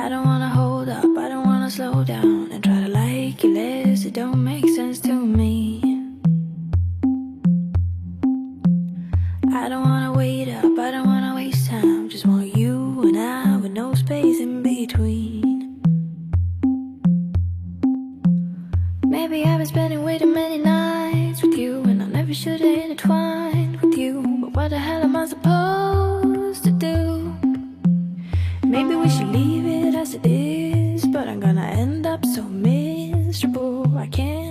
I don't wanna hold up, I don't wanna slow down and try to like you less, it don't make sense to me. I don't wanna wait up, I don't wanna waste time, just want you and I with no space in between. Maybe I've been spending way too many nights with you, and I never should have intertwined with you, but what the hell am I supposed to do? Maybe we should leave it as it is, but I'm gonna end up so miserable. I can't